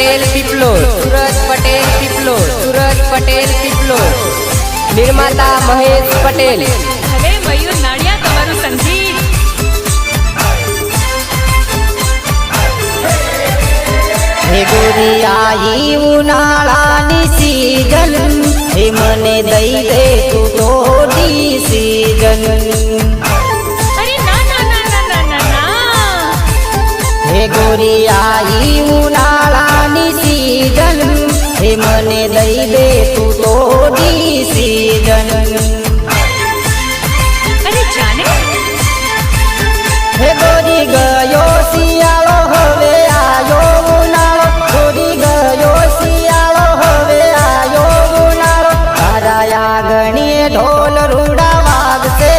पटेल पिपलोद, सूरज पटेल पिपलोद, सूरज पटेल पिपलोद, निर्माता महेश पटेल। भले मयूर नाड़िया तमारू संगीत। हे गोरी आई उनाळानी सीजन, हे मने दई दे तू तोडी सीजन। अरे ना ना ना ना ना ना ना। हे गोरी आई उनाळानी सीजन, हे मने दई दे तू तोडी सीजन। अरे जाने हे गोरी गयो सियाळो हवे आयो उनाळो, गोरी गयो सियाळो हवे आयो उनाळो। तारा आंगणीए ढोल रूड़ा वागसे,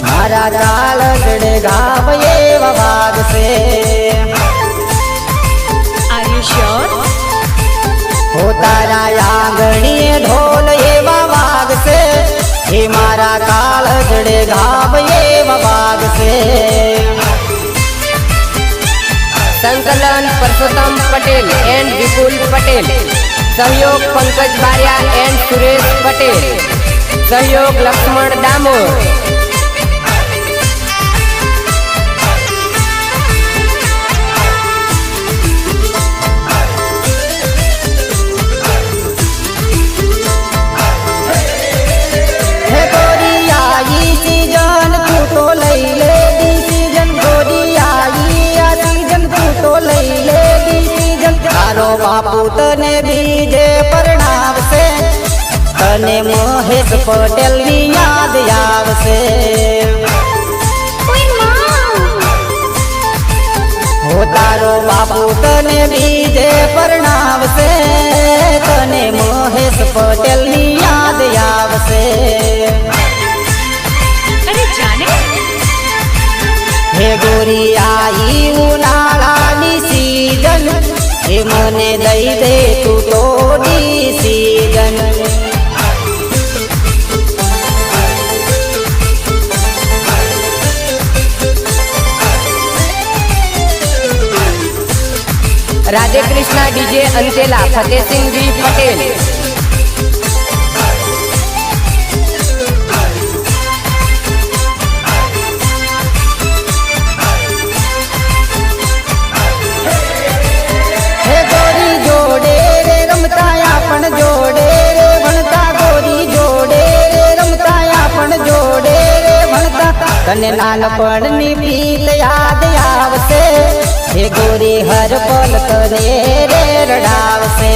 मारा कालगड़े गाव एवा वागसे। Are you sure? हो तारा आंगणीए ढोल एवा वागसे, हे मारा कालगड़े गाव एवा वागसे। संकलन परसोत्तम पटेल एंड विपुल पटेल, सहयोग पंकज बारिया एंड सुरेश पटेल, सहयोग लक्ष्मण दामोर। हे गोरी आई सीजन तू तो लई ले डिसीजन, गोरी आई आ सीजन तू तो लई ले डिसीजन। तारो बापू तने बीजे प्रणाम से, तने महेश पटेल नी याद आवसे। हो तारो बापू तने बीजे प्रणाम से, तने महेश पटेल नी याद आवसे। अरे जाने हे गोरी आई उनाळानी सीजन, हे मने दई दे तू तोडी सीजन। राधे कृष्णा डीजे अंतेला, फतेह सिंह जी पटेल। हे गोरी जोड़े रे रमता आपण जोड़े रे भणता, गोरी जोड़े रे रमता आपण जोड़े रे भणता। तने नानपणनी प्रीत याद आवसे, हे गोरी हर पल तने रे रडावसे।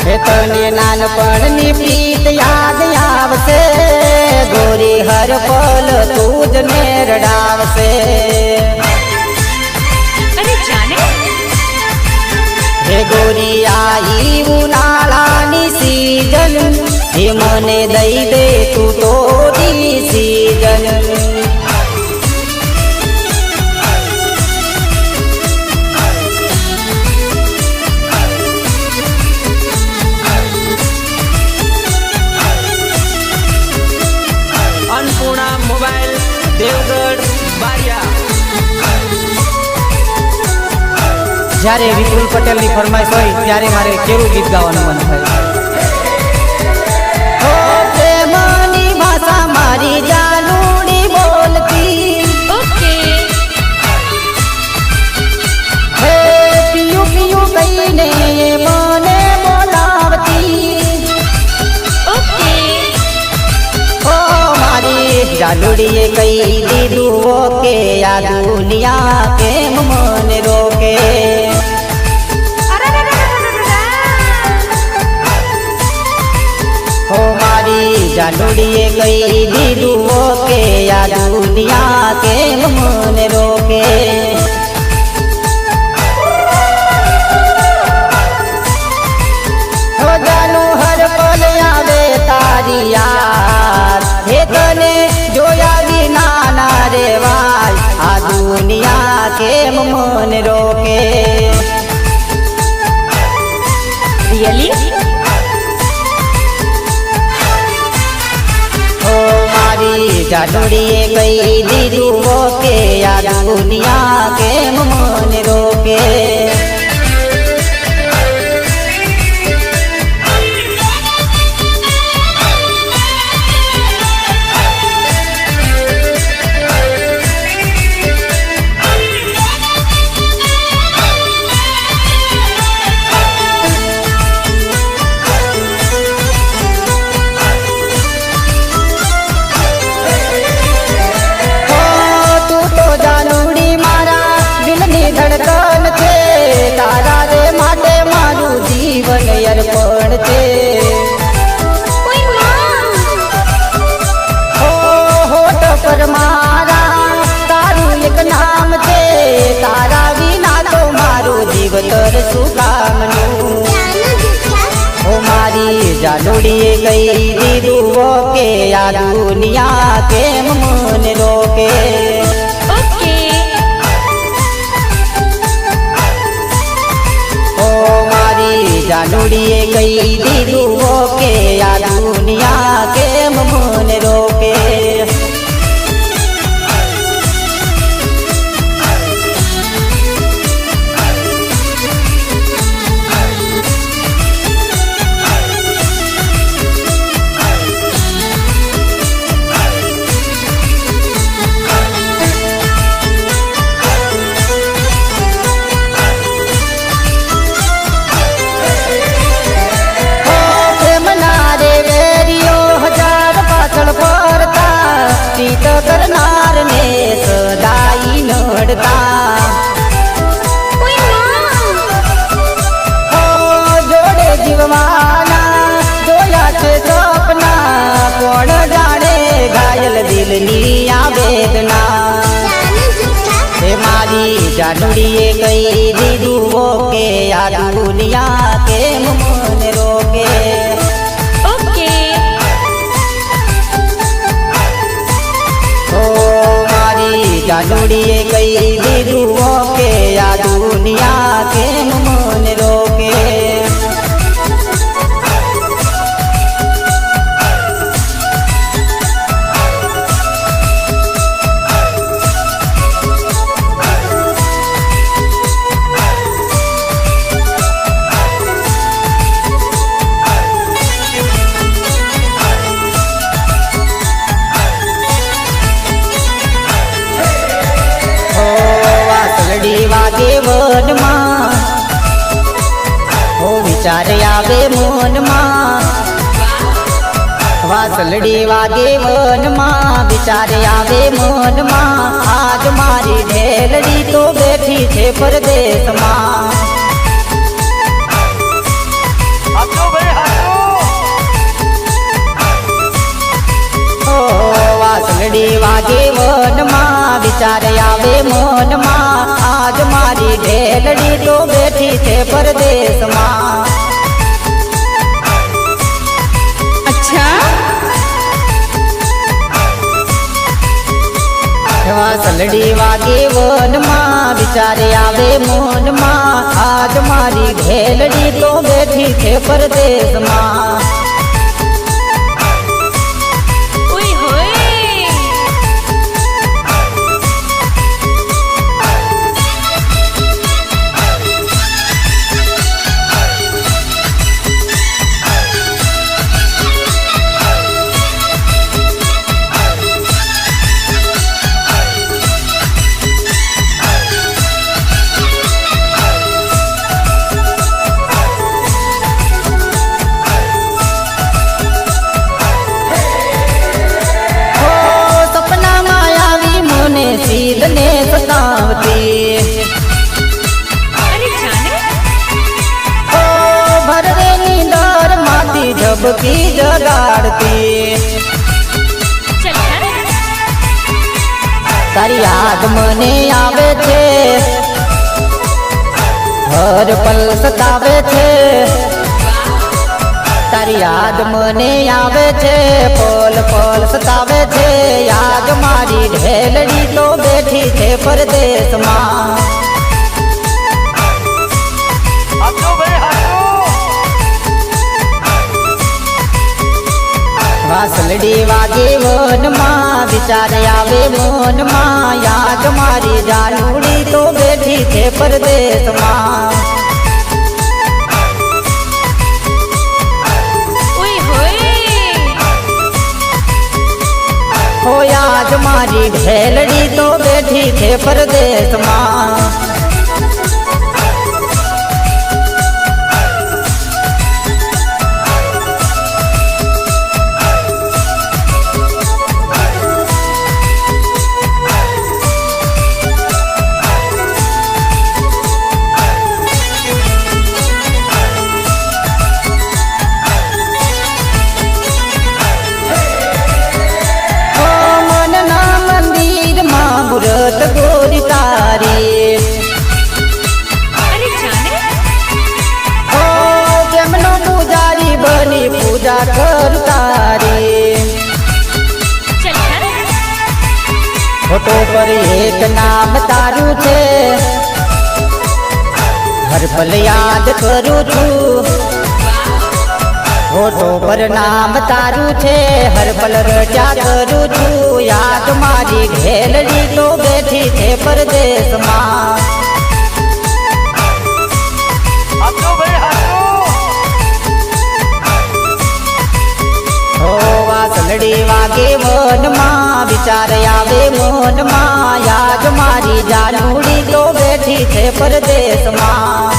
हे तने नानपणनी प्रीत याद आवसे, गोरी हर पल तुझने रडावसे। अरे जाने हे गोरी आई उनाळानी सीजन, हे मने दई दे तू तोडी सीजन। अन्नपूर्णा मोबाइल देवगढ़ बारिया। જ્યારે વિપુલ પટેલની ફરમાઈશ હોય ત્યારે મારે કેવું ગીત ગાવાનું મન થાય। હો પ્રેમની ભાષા મારી જાનુડી બોલતી, ओके હે પિયુ પિયુ કહીને મને બોલાવતી। ओके ઓ મારી જાનુડીએ કહી દીધું ઓકે, આ દુનિયા કેમ મને રોકે। हो मारी जानुड़िए कही दीदू के, या दुनिया के मन रोके। हो जानू हर पल आवे तारी याद, हे तने जोया बिना ना रेवाय, आ दुनिया के मन रोके। रियली हो मारी जाडोड़िए कई दीदू वो के या दुनिया के मन रोके धड़कन थे तारा रे माटे मारू जीवन अर्पण थे होठ पर मारा तारू एक नाम थे तारा विना तो मारू जीवतर सुकामनु ओ मारी जाडोड़िए गई दीदू वो के या दुनिया के मन रोके जाडोड़िए गई दीदू वो के या दुनिया के मन रोके चीत करनार ने सदाई नड़ता हो जोड़े जीववाना जोया छे सपना कोण जाने घायल दिल नी आ वेदना हे मारी जाडोड़िए कई दीदू वो के या दुनिया के मन रोके जाडोड़िए कई दीदू वो के या दुनिया के मन रोके वागे वन मां हो विचार आवे मन मां वासलड़ी वागे वन मां विचार आवे मन मां आज मारी ढेलड़ी तो बैठी छे परदेश मां वासलड़ी वागे वन मां विचार आवे मन मां आज मारी ढेलड़ी तो बैठी थे परदेश मां अच्छा वासलड़ी वागे वन मां विचार आवे मन मां आज मारी ढेलड़ी तो बैठी थे परदेश मां ने सतावती ओ भरवे नींदर माती झबकी जगाड़ती तारी याद मने आवे छे हर पल सतावे छे तारी याद मने आवे छे पल पल सतावे छे याद मारी ढेलड़ी तो बैठी छे परदेश मां वासलड़ी वागे वन मां વિચાર આવે મનમાં યાદ મારી જાનુડી તો બેઠી છે પરદેશમાં ઓય હોય હો યાદ મારી ભેલડી તો બેઠી છે પરદેશમાં મુરત ગોરી તારી અરે જાને ઓ જેમનો પૂજારી બની પૂજા કર તારી ચલ ફોટો પર એક નામ તારું છે હર પલ યાદ કરું છું ફોટો પર નામ તારું છે હર પલ રજા કરું છું યાદ મારી ઘેલડી તો બેઠી છે પરદેશમાં હો વાસલડી વાગે મનમાં વિચાર આવે મનમાં યાદ મારી જાનુડી તો બેઠી છે પરદેશમાં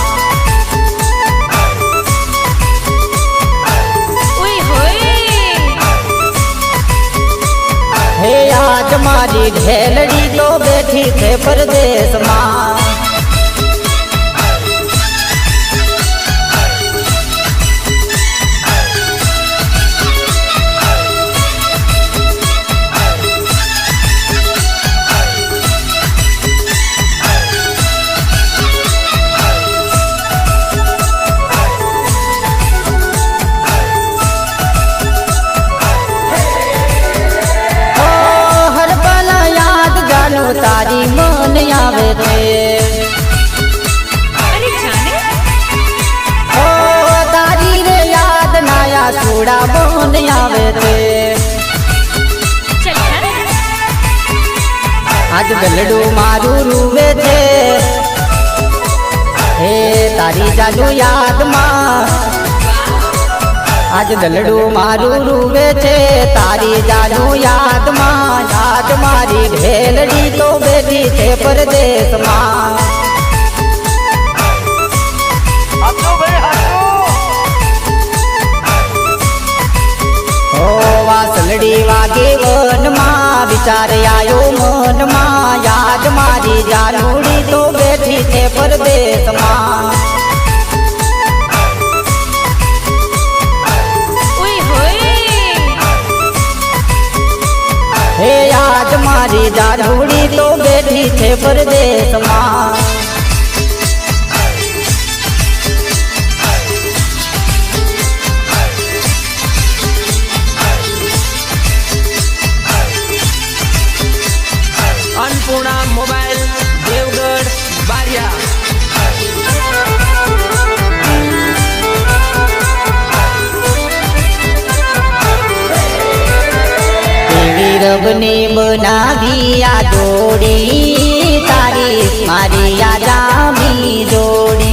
હે યાદ મારી ઘેલડી તો બેઠી છે પરદેશમાં તારી મન આવે છે અરે જાને ઓ તારી રે યાદ નાયા છોડા મન આવે છે ચલ આજ ગલડું મારું રૂવે છે હે તારી જાદુ યાદમાં આજ દલડું મારું રૂવે છે તારી જાદુ યાદમાં યાદ મારી ઘેલડી તો બેઠી છે પરદેશમાં હો વાસલડી વાગે વનમાં વિચાર આયો મનમાં યાદ મારી જાનુડી તો બેઠી છે પરદેશમાં હે યાદ મારી જાનુડી તો બેઠી છે પરદેશમાં अन्नपूर्णा मोबाइल देवगढ़ बारिया રબની બનાવી આ જોડી તારી મારી યાદામી જોડી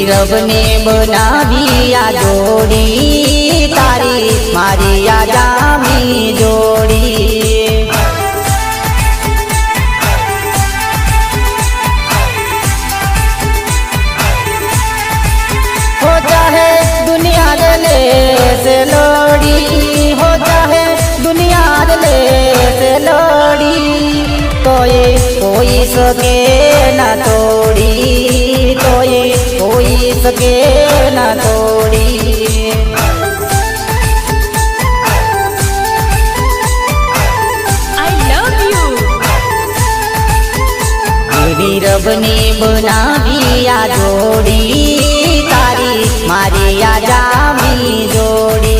રબની બનાવી આ જોડી તારી મારી યાદામી જોડી से लोड़ी हो चाहे दुनिया से लोड़ी कोई सके न तोड़ी कोई सके न तोड़ी आई लव यू मेरी रबनी बनावी आ जोड़ी तारी मारी आ जामी जोड़ी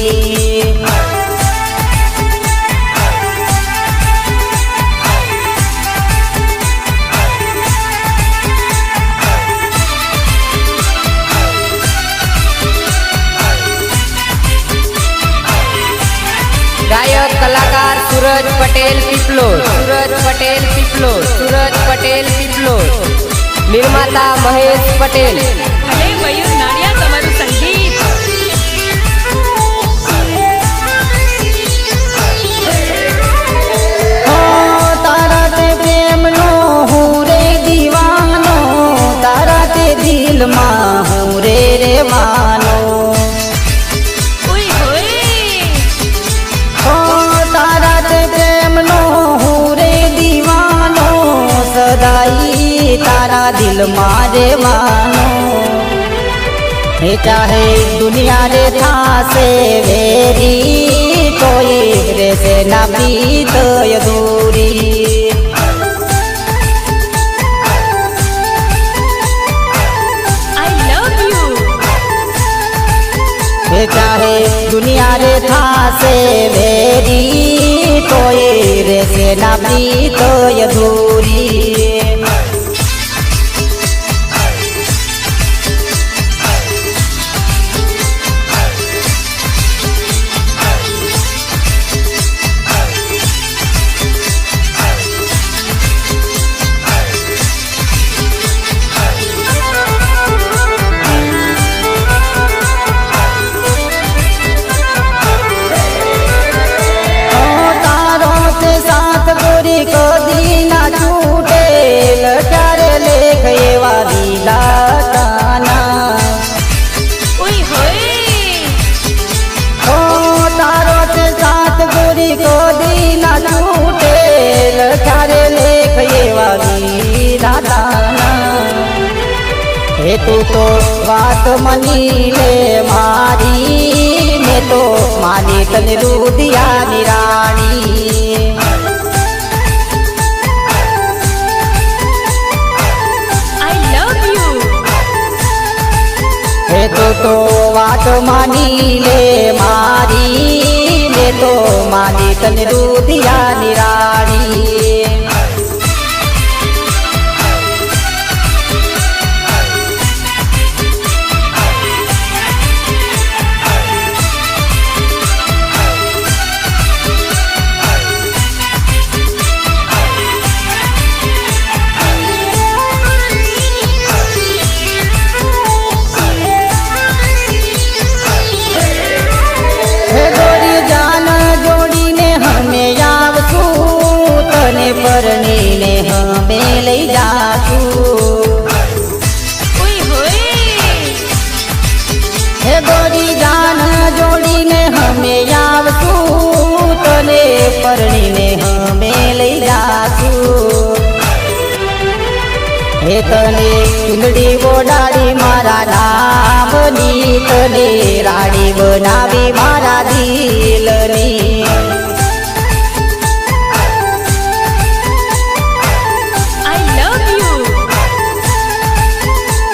सूरज पटेल पिपलोद, सूरज पटेल पिपलोद, सूरज पटेल पिपलोद। निर्माता महेश पटेल। ભલે મયુર નાડિયા તમારું સંગીત તારા તે પ્રેમનો હું રે દીવાનો, તારા તે દિલમાં હું રે રેવાનો. ઓય હોય તારા તે પ્રેમનો હું રે દીવાનો, સદાઈ તારા દિલમાં રેવાનો. હે ચાહે દુનિયા રે થાશે વેરી, કોઈ રહેશે ના પ્રીત અધૂરી. આઈ લવ યુ હે ચાહે દુનિયા રે થાશે વેરી, કોઈ રહેશે ના પ્રીત અધૂરી. કદી ના છૂટે લટારે લેખ એવા વિલાતાના. ઓય હોય ઓ તારો તે સાત ગોરી કદી ના છૂટે લટારે લેખ એવા વિલાતાના. હે તું તો વાત મની લે મારી, મેં તો માની તને રુદિયાની રાણી. હે તો વાત માની લે મારી, મે તો માની તને રુદિયાની રાણી. પરણીને હમે લઈ જાશું. ઓય હોય હે ગોરી જાન જોડીને હમે આવશું, તને પરણીને હમે લઈ જાશું. હે તને ચૂંદડી ઓડાડી મારા નામની, તને રાણી બનાવી મારા દિલની.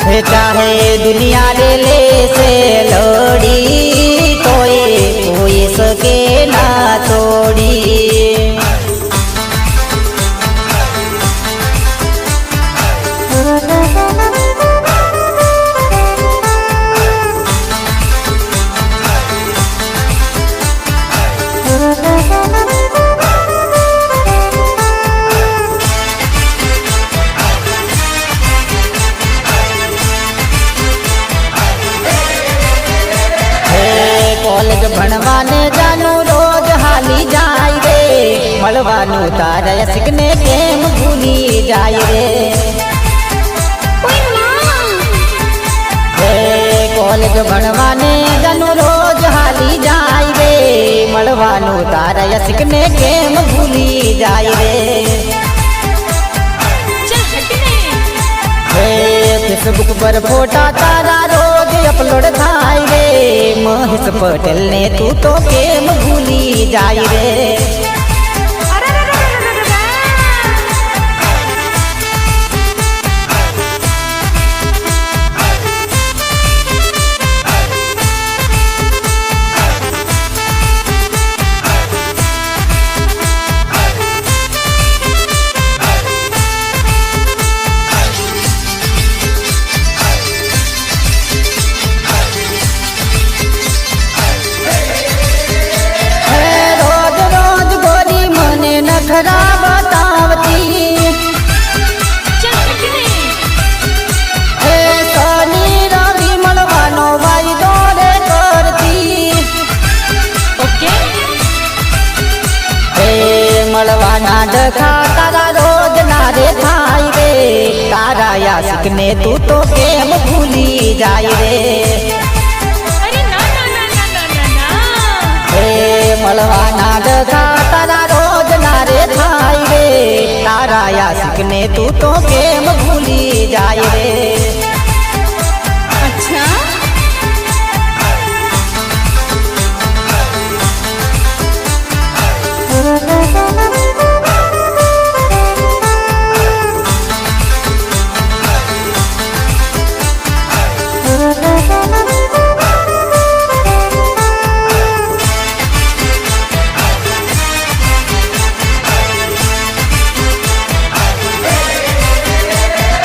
હે ચાહે દુનિયા રે લેશે લોડી, કોઈ શકે ના તોડી. કોલેજ ભણવાને જાનું રોજ હાલી જાય રે, મળવાનું તારા યસિકને કેમ ભૂલી જાય રે. હે કોલેજ ભણવાને જાનું રોજ હાલી જાય રે, મળવાનું તારા યસિકને કેમ ભૂલી જાય રે. હે ફેસબુક પર ફોટા તારા રોજ અપલોડ થાય રે, મહેશ પટેલ ને તું તો કેમ ભૂલી જાય રે. રોજ રોજ તું તો કેમ ભૂલી જાય રે અરે ના ના ના ના ના ના ના હે મળવાના ડખા તારા રોજ ના રે થાય રે તારા આશિકને તું તો કેમ ભૂલી જાય રે અચ્છા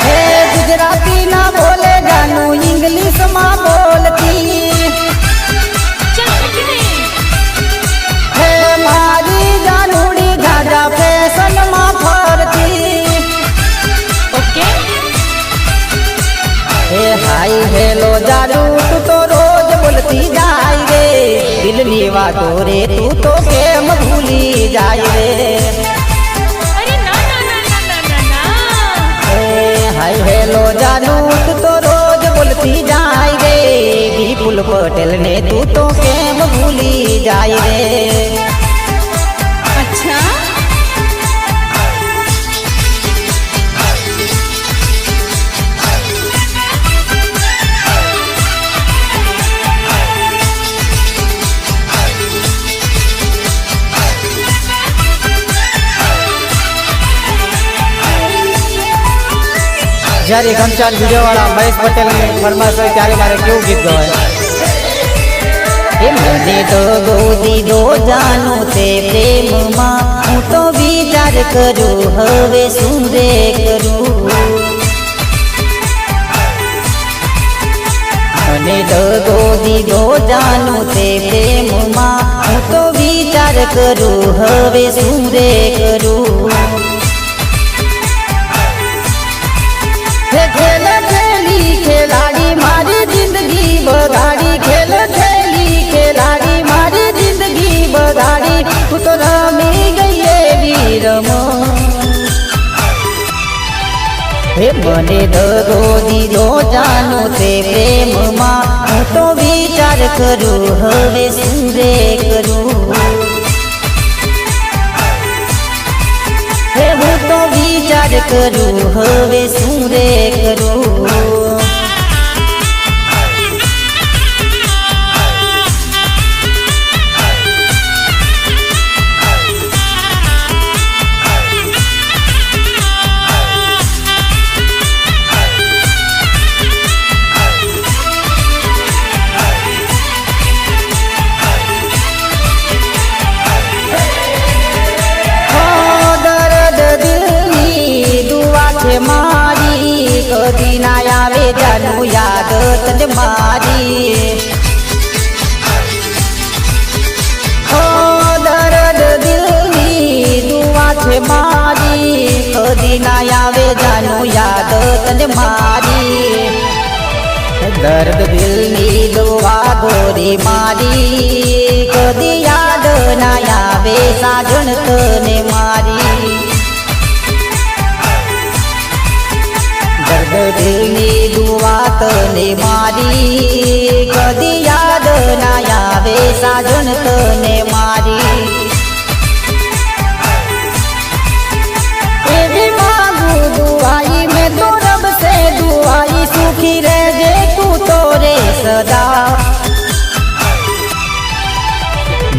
હે ગુજરાતી ના બોલે જાનું ઇંગ્લિશ માં બોલતી ચલ ઉઠને હે મારી જાનુડી જાજા ફેશન માં ફરતી ઓકે હે હાય હેલો જાદુ તું તો રોજ બોલતી જાય રે દિલની વાતો રે તું તો કેમ ભૂલી જાય રે અરે ના ના ના ના ના ના ના હે હાય હેલો જાદુ તું તો રોજ બોલતી જાય રે વિપુલ પટેલ ને તું તો કેમ ભૂલી જાય રે અચ્છા જ્યારે ઘનશ્યામ વિજયવાળા મહેશ પટેલ ની ફરમાશ હોય ત્યારે મારે કેવું ગીત ગવાય મને તો દીધો જાનો તે પ્રેમમાં હું તો વિચાર કરું હવે શું રે કરું મને તો દીધો જાનો તે પ્રેમમાં હું તો વિચાર કરું હવે શું રે કરું હે ખેલ ખેલી ખેલાડી મારી જિંદગી બગાડી ખેલ ખેલી ખેલાડી મારી જિંદગી બગાડી તું તો રમી ગઈ એવી રમો હે મને દગો દીધો જાનો તે પ્રેમમાં હું તો વિચાર કરું હવે શું રે કરું હે હું તો વિચાર કરું હવે શું રે કરું મારી કદી ના આવે જાનું યાદ તને મારી હો દર્દ દિલની દુઆ છે મારી કદી ના આવે જાનું યાદ તને મારી દર્દ દિલની દુઆ ગોરી મારી કદી યાદ ના આવે સાજણ તને મારી દર્દ દિલની દુઆ તને મારી કદી યાદ ના આવે સાજણ તને મારી એવી માંગુ દુઆઈ મેં તો રબ સે દુઆઈ સુખી રહેજે તું તો રે સદા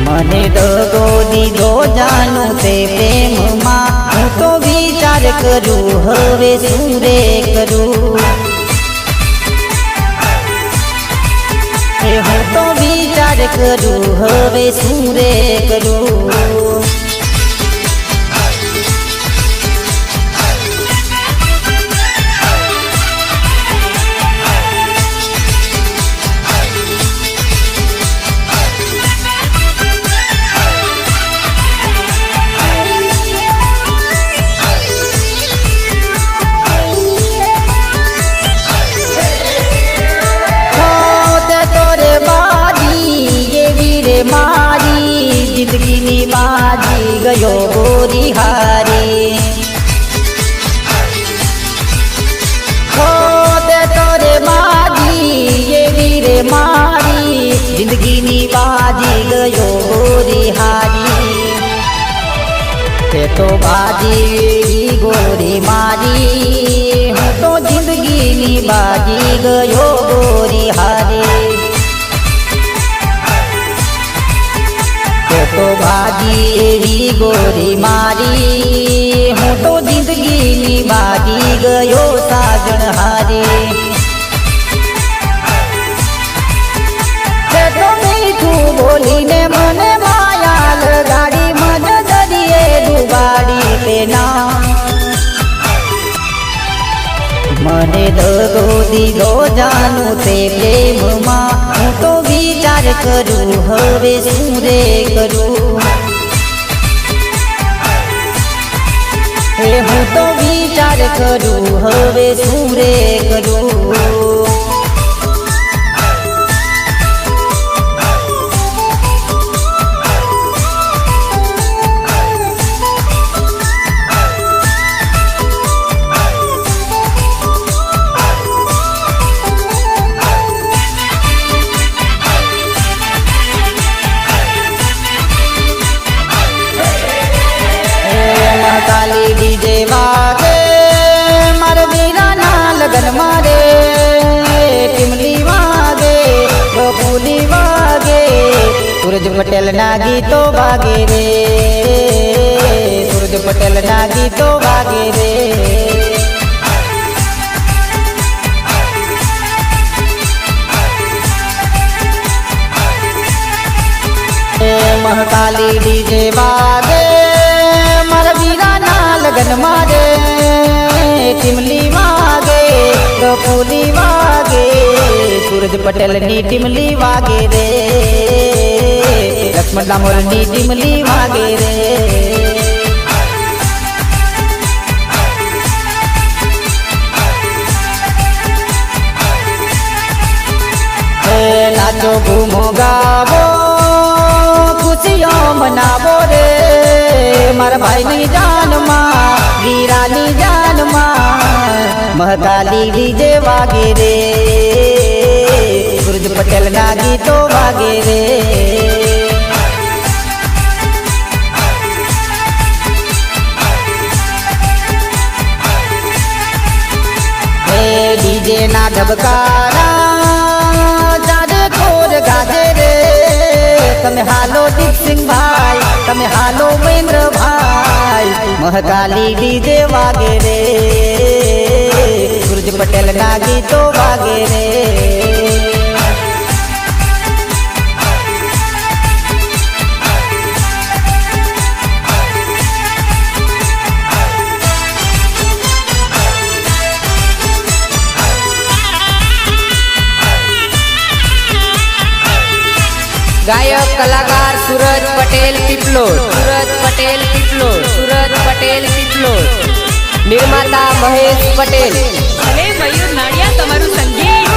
મને દગો દીધો જાનું તે પ્રેમમાં હું તો વિચાર કરું હવે શું રે કરું હું તો વિચાર કરું હવે શું રે કરું જિંદગીની બાજી ગયો ગોરી હારી તે તો બાજી ગોરી મારી હું તો જિંદગીની બાજી ગયો ગોરી હારી તે તો બાજી એવી ગોરી મારી હું તો જિંદગીની બાજી ગયો સાજણ હારી તે તો મીઠું બોલીને મને માયાલ ગાડી મન દરિયે ડુબાડી તેના મને દગો દીધો જાનું તે પ્રેમમાં હું તો વિચાર કરું હવે શું રે કરું હે હું તો વિચાર કરું હવે શું રે કરું કાલી ડીજે વાગે મારા વીરાના લગન મારે ટીમલી વાગે બપુલી વાગે સૂરજ પટેલ ના ગીતો વાગે રે સૂરજ પટેલ ના ગીતો વાગે રે મહાકાલી ડીજે વાગે મારા વીરાના લગન મારે ટીમલી વાગે બપુલી વાગે સૂરજ પટેલ ની ટીમલી વાગે રે લક્ષ્મણ ડામોર ની ટીમલી વાગે રે નાચો ઘૂમો ગાવો ખુશીઓ મનાવો રે મારા ભાઈની જાનમાં વીરાની જાનમાં મહાકાલી ડીજે વાગે રે સૂરજ પટેલ ના ગીતો વાગે રે હે ડીજે ના ધબકારા ચારે ખોર ગાજે રે તમે હાલો દીપસિંહ ભાઈ તમે હાલો મહેન્દ્ર ભાઈ મહાકાલી ડીજે વાગે રે સૂરજ પટેલ ના ગીતો વાગે રે ગાયક કલાકાર સુરજ પટેલ પીપલોદ સુરજ પટેલ પીપલોદ સુરજ પટેલ પીપલોદ નિર્માતા મહેશ પટેલ અરે મયુર નાડિયા તમારું સંગીત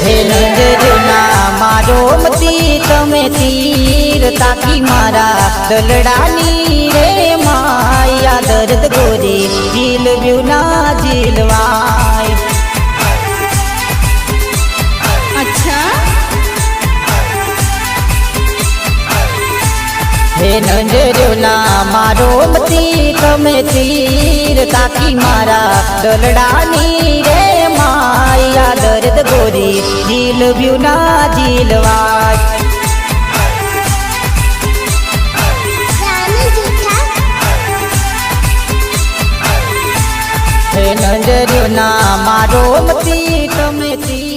હે નંદના મારો મતી તમે તીર તાકી મારા દલડાની રે માયા દર્દ ગોરી જીલવ્યું ના જીલવાય અચ્છા હે નંદના મારો મતી તમે તીર તાકી મારા દલડાની રે માયા દર્દ ગોરી જીલવ્યું ના જીલવાય હે નંદના મારો મતી તમે તીર